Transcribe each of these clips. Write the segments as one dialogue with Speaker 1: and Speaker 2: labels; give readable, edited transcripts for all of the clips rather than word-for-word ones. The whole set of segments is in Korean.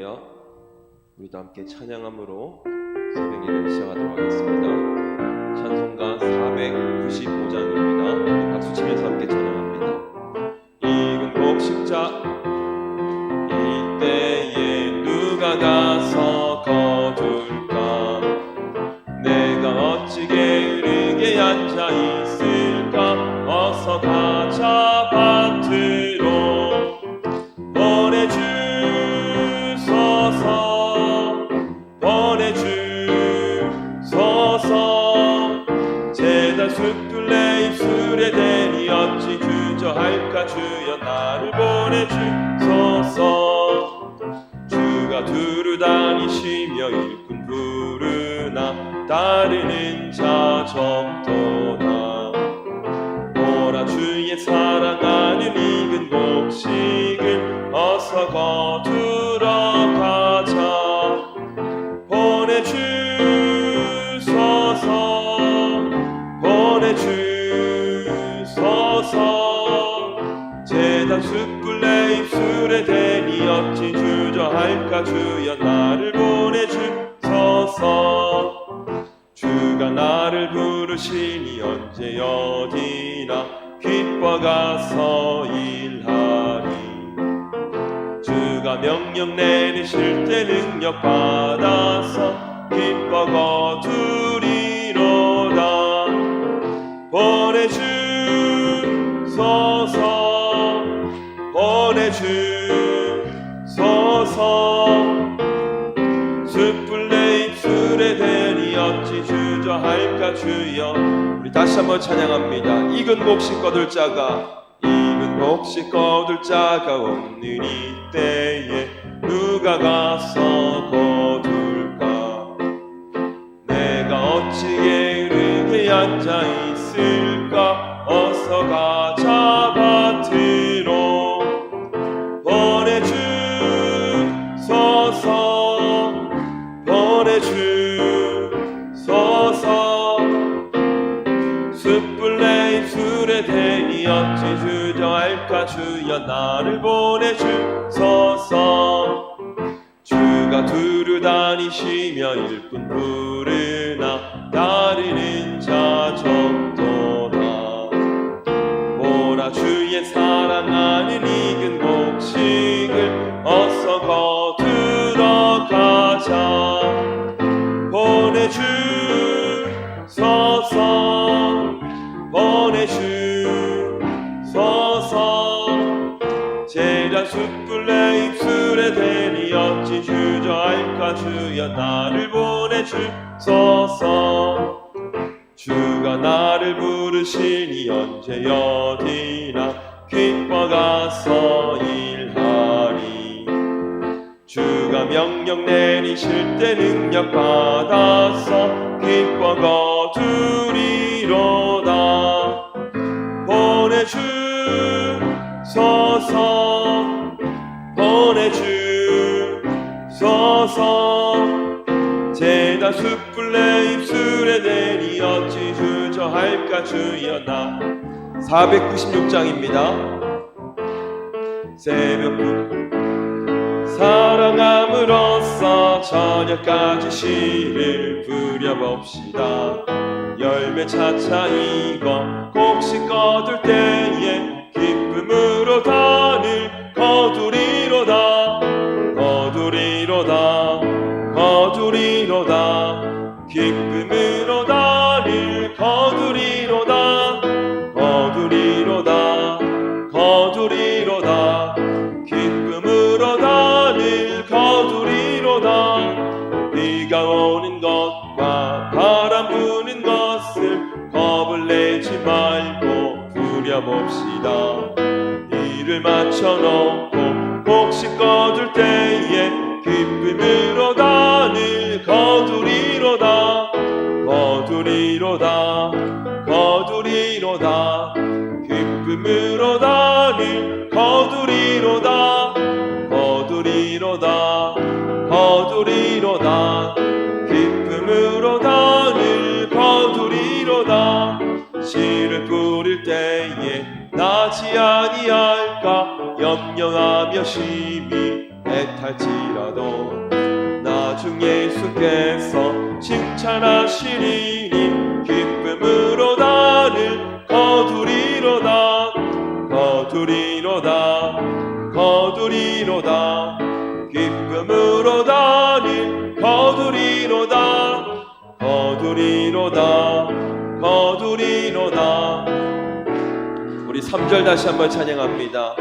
Speaker 1: 할렐루야. 우리도 함께 찬양함으로 새벽 예배를 시작하도록 하겠습니다. 찬송가 495장입니다. 우리 박수 치면서 함께 찬양합니다. 익은 곡식자 이때에 누가 가서 거둘까? 내가 어찌 게으르게 앉아 있을까? 어서 가자 밭으로 보내주소서. 제단 숫둘레 입술에 대니 어찌 주저할까? 주여 나를 보내주소서. 주가 두루 다니시며 일꾼 부르나 따르는 자 적도다. 보라 주의 사랑하는 익은 곡식을 어서 거두러 가자. 보내주소서. 제단 숯불내 입술에 대니 어찌 주저할까? 주여 나를 보내주소서. 주가 나를 부르시니 언제 어디나 기뻐 가서 일하리. 주가 명령 내리실 때 능력 받아서 기뻐 거두리로다. 보내주소서. 보내주소서. 숯불내 입술에 대니 어찌 주저할까? 주여. 우리 다시 한번 찬양합니다. 익은 곡식 거둘 자가 없는 이때에 누가 가서 거둘까? 내가 어찌 게으르게 앉아 있을까? 어서 가자 밭으로 보내주소서. 숯불내 입술에 대니 어찌 주저할까? 주여 나를 보내주소서. 주가 두루 다니시며 일꾼 부르나 따르는 자 적도다. 보라 주의 사랑하는 익은 곡식을 어서 거두러 가자. 보내주소서. 제단 숯불내 입술에 대니 어찌 주저할까? 주여 나를 보내주소서. 주가 나를 부르시니 언제 어디나 기뻐 가서 일하리. 주가 명령 내리실 때 능력 받아서 기뻐 거두리로다. 보내주소서. 제단 숯불내 입술에 대니 어찌 주저할까? 주여 나. 496장입니다. 새벽 사랑함으로써 저녁까지 씨를 뿌려봅시다. 열매 차차 익어 곡식 거둘 때에 기쁨으로 단을 거두리로다. 기쁨으로 단을 거두리로다. 기쁨으로 단을 거두리로다. 비가 오는 것과 바람 부는 것을 겁을 내지 말고 부려봅시다. 일을 마쳐놓고 곡식 거둘 때에 기쁨으로 단을 거두리로다. 기쁨으로 단을 거두리로다. 기쁨으로 단을 거두리로다. 씨를 뿌릴 때에 나지 아니할까? 염려하며 심히 애탈지라도 나중 예수께서 칭찬하시리니 기쁨으로 나를 거두리로다 거두리로다 거두리로다 기쁨으로 나를 거두리로다 거두리로다 거두리로다. 우리 3절 다시 한번 찬양합니다.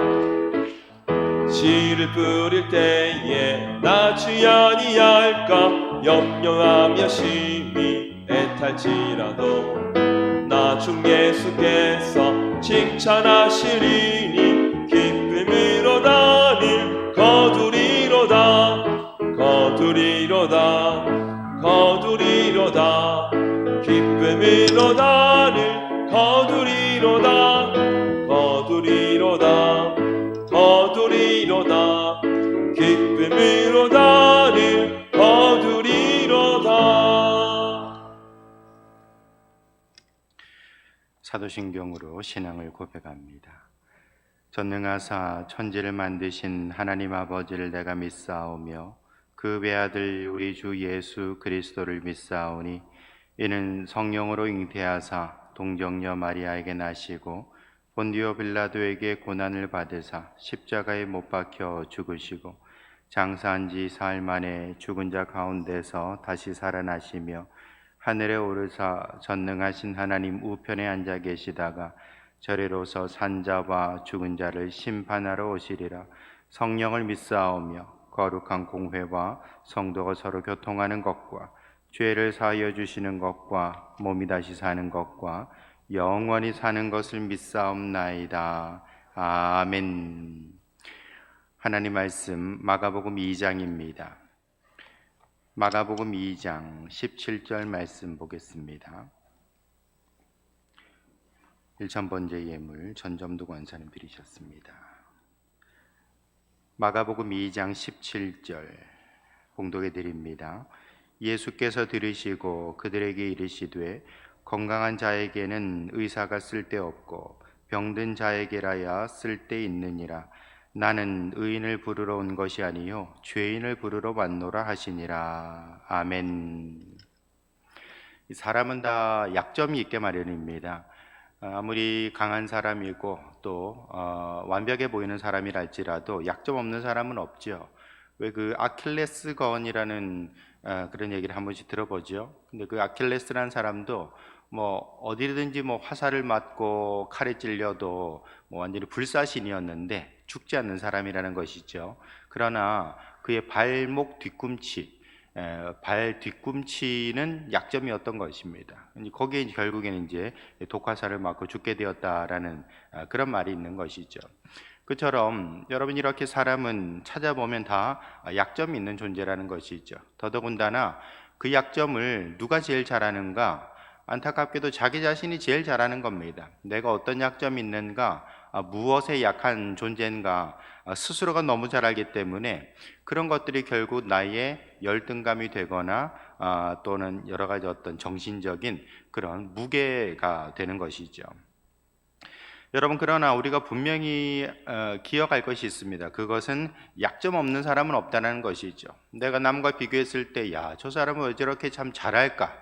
Speaker 1: 씨를 뿌릴 때에 나지 아니할까 염려하며 심히 애탈지라도 나중 예수께서 칭찬하시리니 기쁨으로 나를 거두리로다 거두리로다 거두리로다 기쁨으로 나를 거두리로다 거두리로다 거두리로다 기쁨으로 나를 거두리로다.
Speaker 2: 사도신경으로 신앙을 고백합니다. 전능하사 천지를 만드신 하나님 아버지를 내가 믿사오며 그 외아들 우리 주 예수 그리스도를 믿사오니 이는 성령으로 잉태하사 동정녀 마리아에게 나시고 본디오 빌라도에게 고난을 받으사 십자가에 못 박혀 죽으시고 장사한 지 사흘 만에 죽은 자 가운데서 다시 살아나시며 하늘에 오르사 전능하신 하나님 우편에 앉아 계시다가 저리로서 산자와 죽은 자를 심판하러 오시리라. 성령을 믿사오며 거룩한 공회와 성도가 서로 교통하는 것과 죄를 사하여 주시는 것과 몸이 다시 사는 것과 영원히 사는 것을 믿사옵나이다. 아멘. 하나님 말씀 마가복음 2장입니다. 마가복음 2장 17절 말씀 보겠습니다. 1000번째 예물 전점도 권사님 드리셨습니다. 마가복음 2장 17절 봉독해 드립니다. 예수께서 들으시고 그들에게 이르시되 건강한 자에게는 의사가 쓸데없고 병든 자에게라야 쓸데있느니라. 나는 의인을 부르러 온 것이 아니요 죄인을 부르러 왔노라 하시니라. 아멘. 사람은 다 약점이 있게 마련입니다. 아무리 강한 사람이고 또 완벽해 보이는 사람이랄지라도 약점 없는 사람은 없죠. 왜 그 아킬레스건이라는 그런 얘기를 한 번씩 들어보죠. 근데 그 아킬레스라는 사람도 뭐 어디든지 뭐 화살을 맞고 칼에 찔려도 뭐 완전히 불사신이었는데 죽지 않는 사람이라는 것이죠. 그러나 그의 발목 뒤꿈치, 발 뒤꿈치는 약점이었던 것입니다. 거기에 결국에는 이제 독화살을 맞고 죽게 되었다라는 그런 말이 있는 것이죠. 그처럼 여러분 이렇게 사람은 찾아보면 다 약점이 있는 존재라는 것이죠. 더더군다나 그 약점을 누가 제일 잘하는가? 안타깝게도 자기 자신이 제일 잘하는 겁니다. 내가 어떤 약점이 있는가, 무엇에 약한 존재인가 스스로가 너무 잘 알기 때문에 그런 것들이 결국 나의 열등감이 되거나 또는 여러 가지 어떤 정신적인 그런 무게가 되는 것이죠. 여러분 그러나 우리가 분명히 기억할 것이 있습니다. 그것은 약점 없는 사람은 없다는 것이죠. 내가 남과 비교했을 때 야, 저 사람은 왜 저렇게 참 잘할까,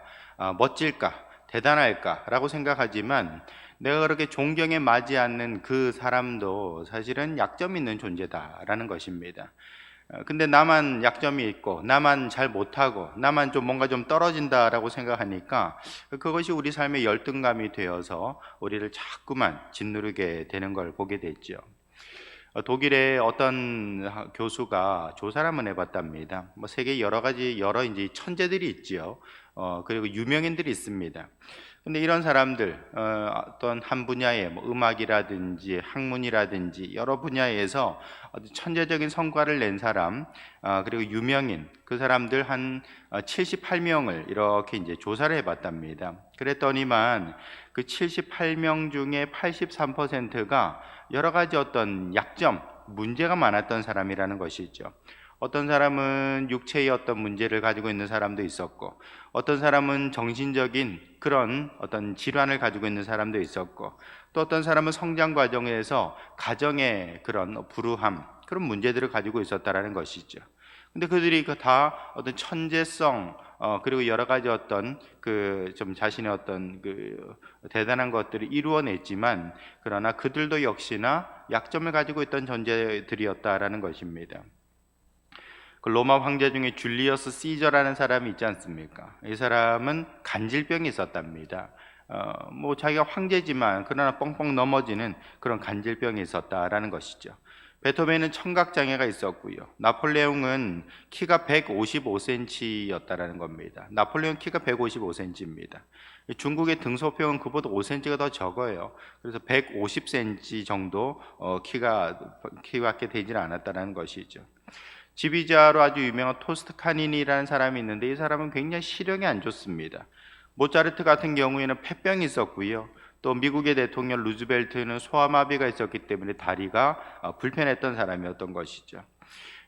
Speaker 2: 멋질까, 대단할까 라고 생각하지만 내가 그렇게 존경에 맞지 않는 그 사람도 사실은 약점 있는 존재다라는 것입니다. 근데 나만 약점이 있고 나만 잘 못하고 나만 좀 뭔가 좀 떨어진다라고 생각하니까 그것이 우리 삶의 열등감이 되어서 우리를 자꾸만 짓누르게 되는 걸 보게 됐죠. 독일의 어떤 교수가 조사를 한번 해봤답니다. 뭐 세계 여러 이제 천재들이 있지요. 그리고 유명인들이 있습니다. 근데 이런 사람들 어떤 한 분야에 뭐 음악이라든지 학문이라든지 여러 분야에서 천재적인 성과를 낸 사람 그리고 유명인 그 사람들 한 78명을 이렇게 이제 조사를 해봤답니다. 그랬더니만 그 78명 중에 83%가 여러 가지 어떤 약점, 문제가 많았던 사람이라는 것이죠. 어떤 사람은 육체의 어떤 문제를 가지고 있는 사람도 있었고, 어떤 사람은 정신적인 그런 어떤 질환을 가지고 있는 사람도 있었고, 또 어떤 사람은 성장 과정에서 가정의 그런 불우함, 그런 문제들을 가지고 있었다라는 것이죠. 근데 그들이 다 어떤 천재성, 그리고 여러 가지 어떤 그 좀 자신의 어떤 그 대단한 것들을 이루어냈지만, 그러나 그들도 역시나 약점을 가지고 있던 존재들이었다라는 것입니다. 그 로마 황제 중에 줄리어스 시저라는 사람이 있지 않습니까? 이 사람은 간질병이 있었답니다. 뭐 자기가 황제지만 그러나 뻥뻥 넘어지는 그런 간질병이 있었다라는 것이죠. 베토벤은 청각장애가 있었고요. 나폴레옹은 키가 155cm였다라는 겁니다. 나폴레옹 키가 155cm입니다. 중국의 등소평은 그보다 5cm가 더 적어요. 그래서 150cm 정도 키밖에 되질 않았다는 것이죠. 지휘자로 아주 유명한 토스카니니라는 사람이 있는데, 이 사람은 굉장히 시력이 안 좋습니다. 모차르트 같은 경우에는 폐병이 있었고요. 또 미국의 대통령 루즈벨트는 소아마비가 있었기 때문에 다리가 불편했던 사람이었던 것이죠.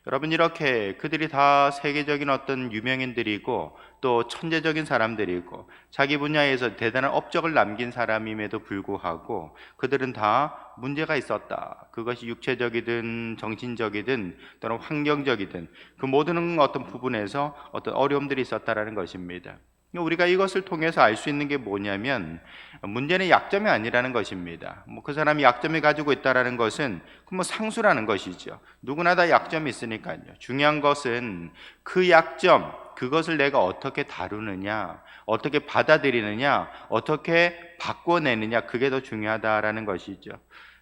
Speaker 2: 여러분, 이렇게 그들이 다 세계적인 어떤 유명인들이고 또 천재적인 사람들이고 자기 분야에서 대단한 업적을 남긴 사람임에도 불구하고 그들은 다 문제가 있었다. 그것이 육체적이든 정신적이든 또는 환경적이든 그 모든 어떤 부분에서 어떤 어려움들이 있었다라는 것입니다. 우리가 이것을 통해서 알 수 있는 게 뭐냐면, 문제는 약점이 아니라는 것입니다. 그 사람이 약점을 가지고 있다라는 것은 상수라는 것이죠. 누구나 다 약점이 있으니까요. 중요한 것은 그 약점, 그것을 내가 어떻게 다루느냐, 어떻게 받아들이느냐, 어떻게 바꿔내느냐, 그게 더 중요하다라는 것이죠.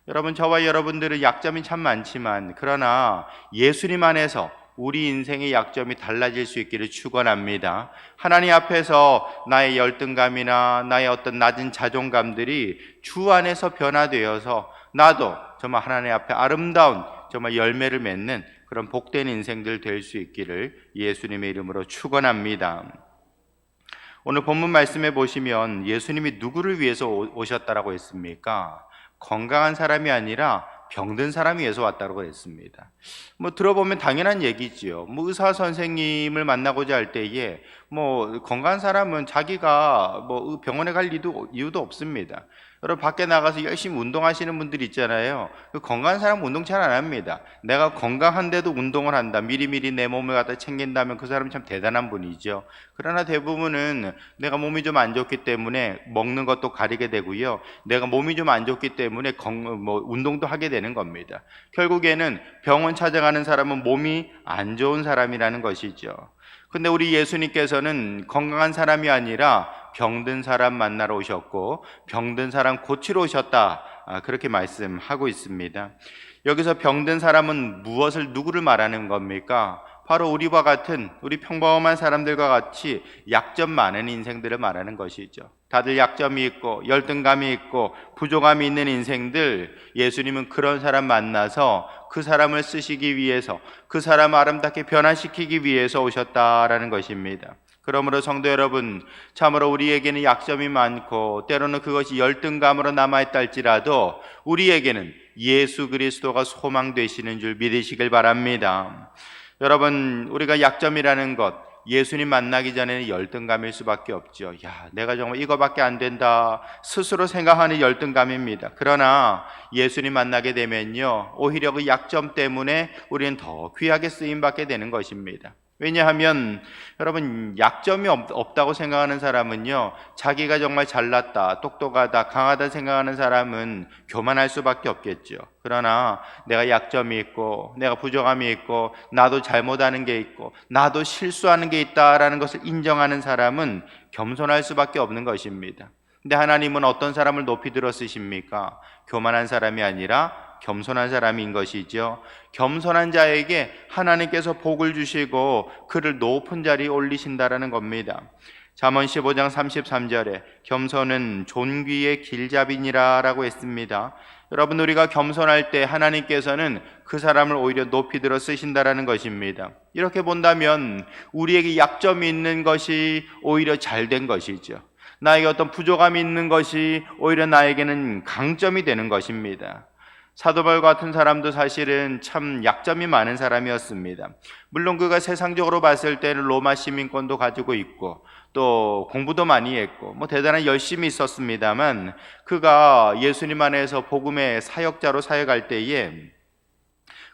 Speaker 2: 여러분, 저와 여러분들은 약점이 참 많지만, 그러나 예수님 안에서 우리 인생의 약점이 달라질 수 있기를 축원합니다. 하나님 앞에서 나의 열등감이나 나의 어떤 낮은 자존감들이 주 안에서 변화되어서 나도 정말 하나님 앞에 아름다운 정말 열매를 맺는 그런 복된 인생들 될 수 있기를 예수님의 이름으로 축원합니다. 오늘 본문 말씀에 보시면 예수님이 누구를 위해서 오셨다라고 했습니까? 건강한 사람이 아니라 병든 사람이 위해서 왔다고 했습니다. 들어보면 당연한 얘기지요. 의사 선생님을 만나고자 할 때에 건강한 사람은 자기가 병원에 갈 이유도 없습니다. 여러분, 밖에 나가서 열심히 운동하시는 분들 있잖아요. 건강한 사람은 운동 잘 안 합니다. 내가 건강한데도 운동을 한다, 미리미리 내 몸을 갖다 챙긴다면 그 사람은 참 대단한 분이죠. 그러나 대부분은 내가 몸이 좀 안 좋기 때문에 먹는 것도 가리게 되고요, 내가 몸이 좀 안 좋기 때문에 운동도 하게 되는 겁니다. 결국에는 병원 찾아가는 사람은 몸이 안 좋은 사람이라는 것이죠. 근데 우리 예수님께서는 건강한 사람이 아니라 병든 사람 만나러 오셨고 병든 사람 고치러 오셨다, 그렇게 말씀하고 있습니다. 여기서 병든 사람은 누구를 말하는 겁니까? 바로 우리와 같은, 우리 평범한 사람들과 같이 약점 많은 인생들을 말하는 것이죠. 다들 약점이 있고 열등감이 있고 부족함이 있는 인생들, 예수님은 그런 사람 만나서 그 사람을 쓰시기 위해서, 그 사람을 아름답게 변화시키기 위해서 오셨다라는 것입니다. 그러므로 성도 여러분, 참으로 우리에게는 약점이 많고 때로는 그것이 열등감으로 남아있다 할지라도 우리에게는 예수 그리스도가 소망 되시는 줄 믿으시길 바랍니다. 여러분, 우리가 약점이라는 것, 예수님 만나기 전에는 열등감일 수밖에 없죠. 내가 정말 이거밖에 안 된다 스스로 생각하는 열등감입니다. 그러나 예수님 만나게 되면요, 오히려 그 약점 때문에 우리는 더 귀하게 쓰임받게 되는 것입니다. 왜냐하면 여러분, 약점이 없다고 생각하는 사람은요, 자기가 정말 잘났다, 똑똑하다, 강하다 생각하는 사람은 교만할 수밖에 없겠죠. 그러나 내가 약점이 있고 내가 부족함이 있고 나도 잘못하는 게 있고 나도 실수하는 게 있다라는 것을 인정하는 사람은 겸손할 수밖에 없는 것입니다. 근데 하나님은 어떤 사람을 높이 들어 쓰십니까? 교만한 사람이 아니라 겸손한 사람인 것이죠. 겸손한 자에게 하나님께서 복을 주시고 그를 높은 자리에 올리신다라는 겁니다. 잠언 15장 33절에 겸손은 존귀의 길잡이니라 라고 했습니다. 여러분, 우리가 겸손할 때 하나님께서는 그 사람을 오히려 높이 들어 쓰신다라는 것입니다. 이렇게 본다면 우리에게 약점이 있는 것이 오히려 잘된 것이죠. 나에게 어떤 부족함이 있는 것이 오히려 나에게는 강점이 되는 것입니다. 사도 바울 같은 사람도 사실은 참 약점이 많은 사람이었습니다. 물론 그가 세상적으로 봤을 때는 로마 시민권도 가지고 있고 또 공부도 많이 했고 대단한 열심이 있었습니다만, 그가 예수님 안에서 복음의 사역자로 사역할 때에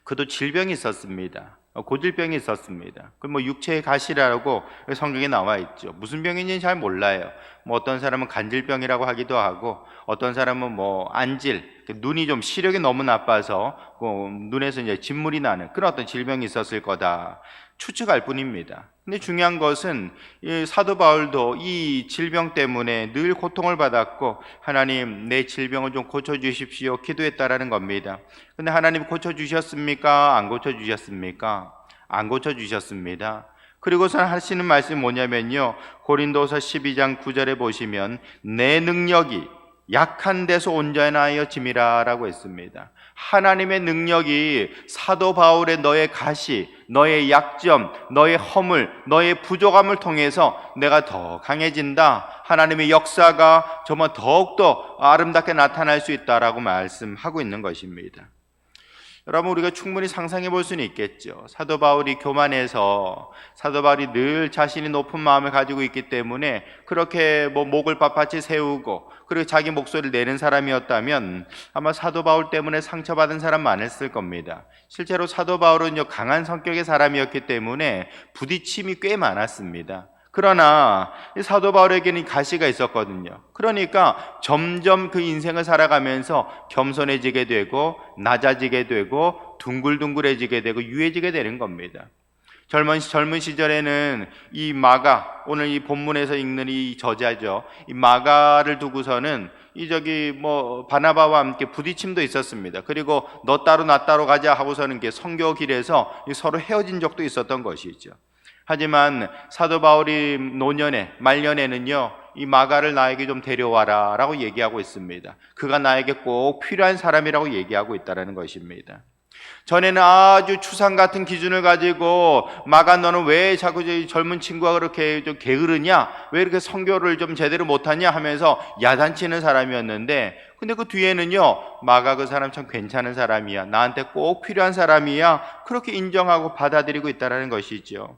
Speaker 2: 그도 질병이 있었습니다. 고질병이 있었습니다. 그 육체의 가시라고 성경에 나와 있죠. 무슨 병인지는 잘 몰라요. 어떤 사람은 간질병이라고 하기도 하고, 어떤 사람은 안질, 눈이 좀 시력이 너무 나빠서 눈에서 이제 진물이 나는 그런 어떤 질병이 있었을 거다 추측할 뿐입니다. 근데 중요한 것은 이 사도 바울도 이 질병 때문에 늘 고통을 받았고, 하나님 내 질병을 좀 고쳐주십시오 기도했다라는 겁니다. 근데 하나님 고쳐주셨습니까? 안 고쳐주셨습니까? 안 고쳐주셨습니다. 그리고서 하시는 말씀이 뭐냐면요, 고린도서 12장 9절에 보시면 내 능력이 약한 데서 온전하여 짐이라 라고 했습니다. 하나님의 능력이 사도 바울의 너의 가시, 너의 약점, 너의 허물, 너의 부족함을 통해서 내가 더 강해진다, 하나님의 역사가 정말 더욱더 아름답게 나타날 수 있다라고 말씀하고 있는 것입니다. 여러분, 우리가 충분히 상상해 볼 수는 있겠죠. 사도 바울이 교만해서, 사도 바울이 늘 자신이 높은 마음을 가지고 있기 때문에 그렇게 목을 빳빳이 세우고 그리고 자기 목소리를 내는 사람이었다면 아마 사도 바울 때문에 상처받은 사람 많았을 겁니다. 실제로 사도 바울은 강한 성격의 사람이었기 때문에 부딪힘이 꽤 많았습니다. 그러나 사도 바울에게는 가시가 있었거든요. 그러니까 점점 그 인생을 살아가면서 겸손해지게 되고 낮아지게 되고 둥글둥글해지게 되고 유해지게 되는 겁니다. 젊은 시절에는 이 마가, 오늘 이 본문에서 읽는 이 저자죠, 이 마가를 두고서는 바나바와 함께 부딪힘도 있었습니다. 그리고 너 따로 나 따로 가자 하고서는 선교 길에서 서로 헤어진 적도 있었던 것이죠. 하지만 사도 바울이 말년에는요, 이 마가를 나에게 좀 데려와라 라고 얘기하고 있습니다. 그가 나에게 꼭 필요한 사람이라고 얘기하고 있다는 것입니다. 전에는 아주 추상 같은 기준을 가지고 마가 너는 왜 자꾸 젊은 친구가 그렇게 좀 게으르냐, 왜 이렇게 선교를 좀 제대로 못하냐 하면서 야단치는 사람이었는데, 근데 그 뒤에는요, 마가 그 사람 참 괜찮은 사람이야, 나한테 꼭 필요한 사람이야, 그렇게 인정하고 받아들이고 있다는 것이죠.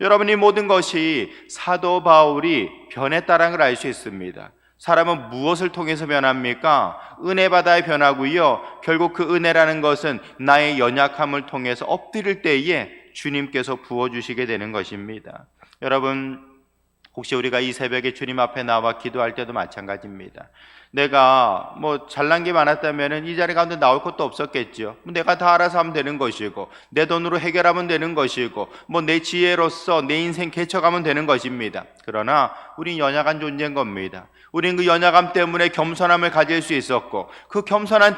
Speaker 2: 여러분, 이 모든 것이 사도 바울이 변했다는 걸 알 수 있습니다. 사람은 무엇을 통해서 변합니까? 은혜 받아야 변하고요, 결국 그 은혜라는 것은 나의 연약함을 통해서 엎드릴 때에 주님께서 부어주시게 되는 것입니다. 여러분, 혹시 우리가 이 새벽에 주님 앞에 나와 기도할 때도 마찬가지입니다. 내가 잘난 게 많았다면 이 자리 가운데 나올 것도 없었겠죠. 내가 다 알아서 하면 되는 것이고, 내 돈으로 해결하면 되는 것이고, 내 지혜로서 내 인생 개척하면 되는 것입니다. 그러나 우린 연약한 존재인 겁니다. 우린 그 연약함 때문에 겸손함을 가질 수 있었고, 그 겸손함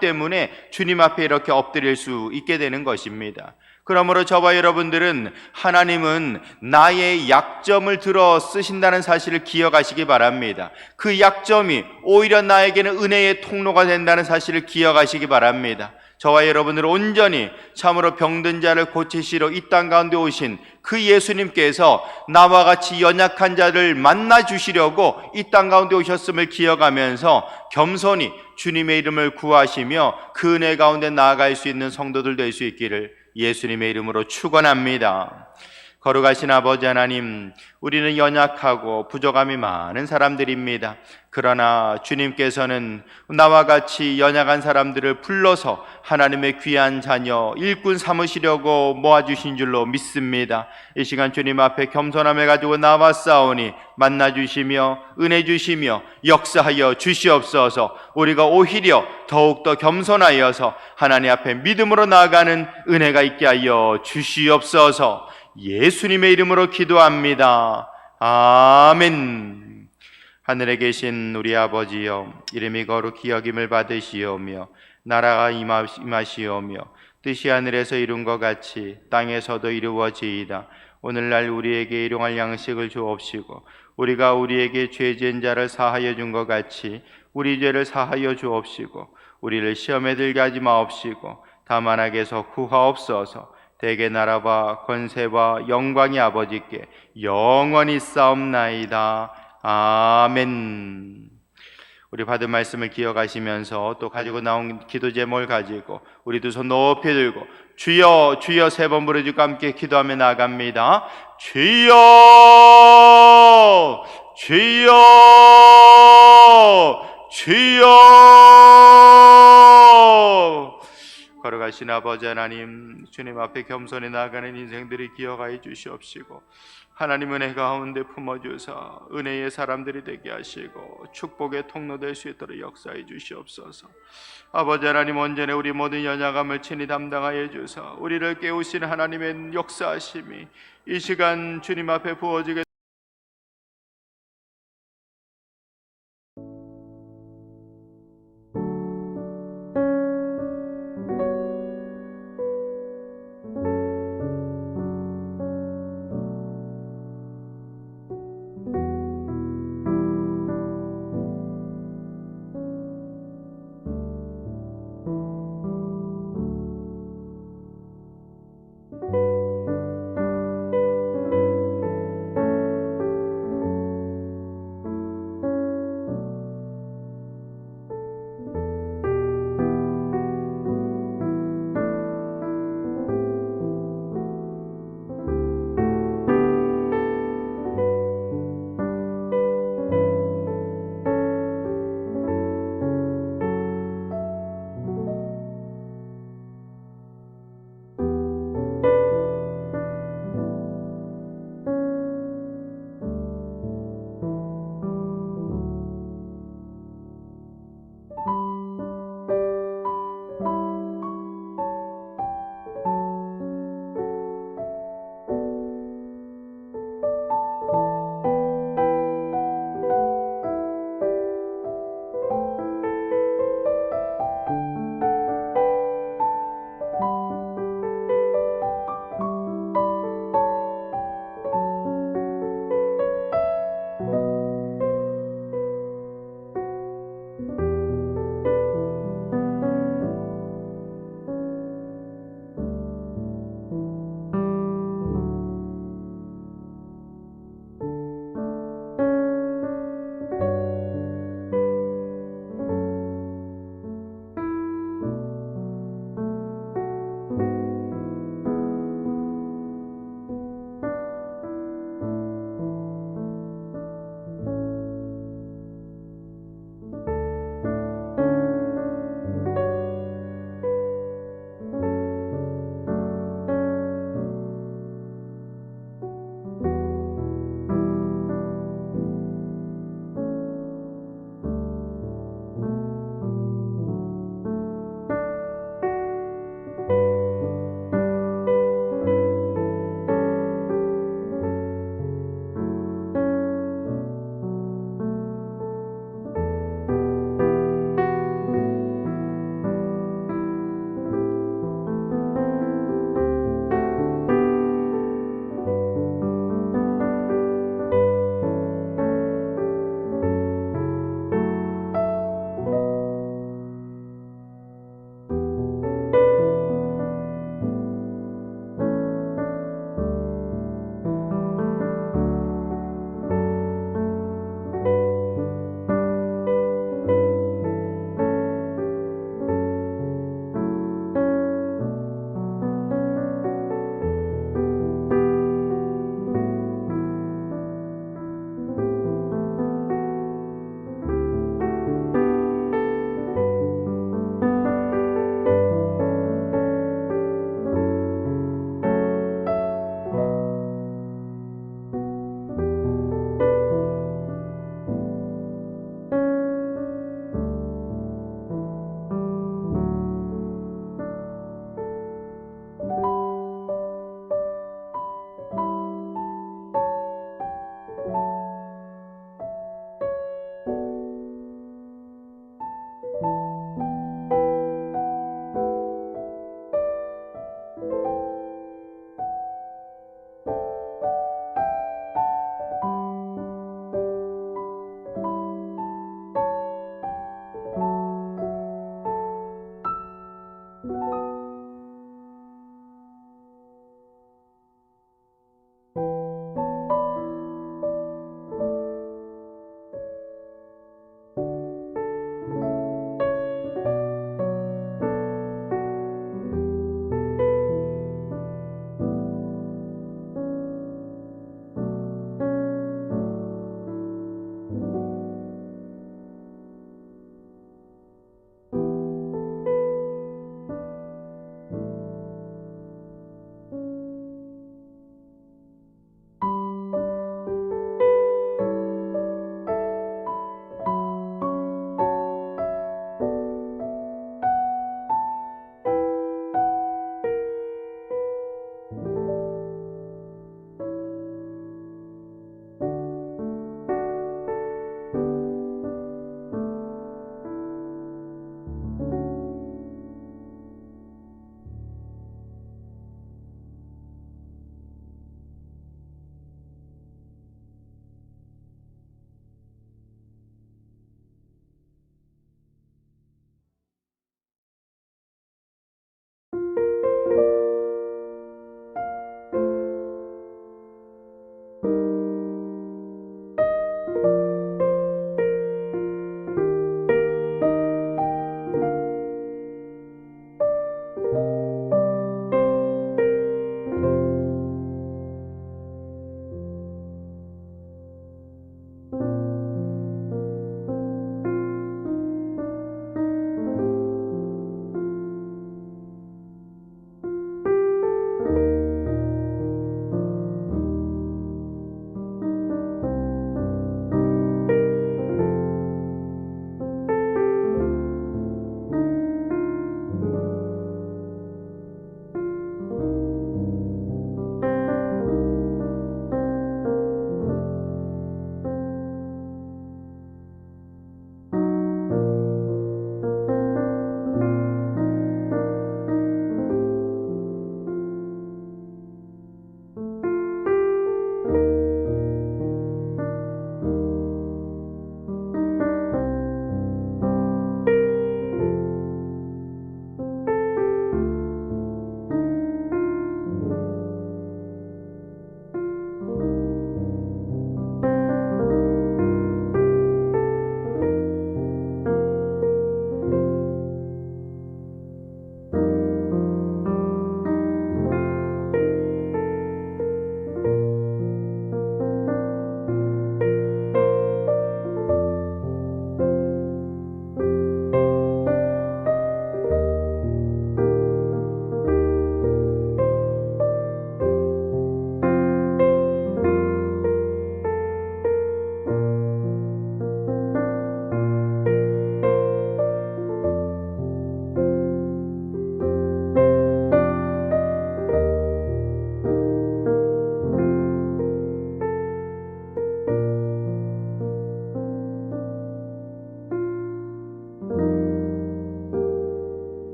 Speaker 2: 때문에 주님 앞에 이렇게 엎드릴 수 있게 되는 것입니다. 그러므로 저와 여러분들은 하나님은 나의 약점을 들어 쓰신다는 사실을 기억하시기 바랍니다. 그 약점이 오히려 나에게는 은혜의 통로가 된다는 사실을 기억하시기 바랍니다. 저와 여러분들은 온전히 참으로 병든 자를 고치시러 이 땅 가운데 오신 그 예수님께서 나와 같이 연약한 자를 만나 주시려고 이 땅 가운데 오셨음을 기억하면서 겸손히 주님의 이름을 구하시며 그 은혜 가운데 나아갈 수 있는 성도들 될 수 있기를 예수님의 이름으로 축원합니다. 거룩하신 아버지 하나님, 우리는 연약하고 부족함이 많은 사람들입니다. 그러나 주님께서는 나와 같이 연약한 사람들을 불러서 하나님의 귀한 자녀 일꾼 삼으시려고 모아주신 줄로 믿습니다. 이 시간 주님 앞에 겸손함을 가지고 나왔사오니 만나주시며 은혜 주시며 역사하여 주시옵소서. 우리가 오히려 더욱더 겸손하여서 하나님 앞에 믿음으로 나아가는 은혜가 있게 하여 주시옵소서. 예수님의 이름으로 기도합니다. 아멘. 하늘에 계신 우리 아버지여, 이름이 거룩히 여김을 받으시오며 나라가 임하시오며 뜻이 하늘에서 이룬 것 같이 땅에서도 이루어지이다. 오늘날 우리에게 일용할 양식을 주옵시고 우리가 우리에게 죄 지은 자를 사하여 준 것 같이 우리 죄를 사하여 주옵시고 우리를 시험에 들게 하지 마옵시고 다만 악에서 구하옵소서. 대개 나라와 권세와 영광이 아버지께 영원히 싸움나이다. 아멘. 우리 받은 말씀을 기억하시면서 또 가지고 나온 기도 제목을 가지고 우리 두 손 높이 들고 주여 주여 세 번 부르짖고 함께 기도하며 나갑니다. 주여 주여 주여. 걸어가신 아버지 하나님, 주님 앞에 겸손히 나아가는 인생들이 기억하여 주시옵시고 하나님 은혜 가운데 품어주사 은혜의 사람들이 되게 하시고 축복의 통로 될 수 있도록 역사해 주시옵소서. 아버지 하나님, 온전히 우리 모든 연약함을 친히 담당하여 주사 우리를 깨우시는 하나님의 역사하심이 이 시간 주님 앞에 부어지게